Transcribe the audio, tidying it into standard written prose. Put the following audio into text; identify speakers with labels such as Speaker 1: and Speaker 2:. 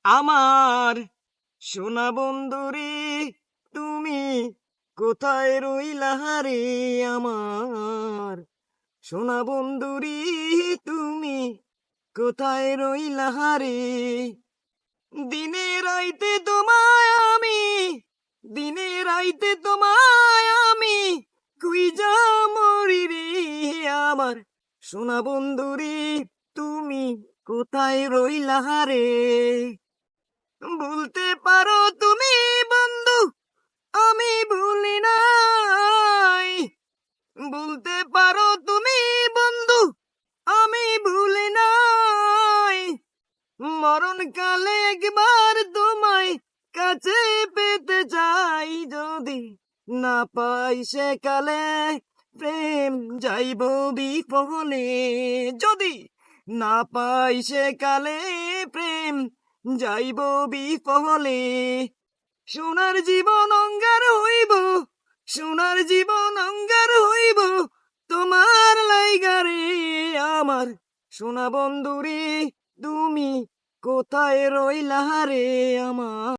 Speaker 1: আমার সোনা বন্ধুরে তুমি কোথায় রইলা রে? আমার সোনা বন্ধুরে তুমি কোথায় রইলা রে? দিনে রাইতে তোমায় আমি, দিনে রাইতে তোমায় আমি খুইজা মরি রে। আমার সোনা বন্ধুরে তুমি কোথায় রইলা রে? বলতে পারো তুমি বন্ধু আমি ভুলি নাই, বলতে পারো তুমি বন্ধু আমি ভুলি নাই। মরণকালে একবার তোমায় কাছে পেতে চাই, যদি না পাই সে কালে প্রেম যাইব বিফলে। যদি না পাই সে কালে প্রেম যাইব বিফলে। সোনার জীবন অঙ্গার হইব, সোনার জীবন অঙ্গার হইব তোমার লাইগারে। আমার সোনা বন্ধুরে তুমি কোথায় রইলা রে? আমার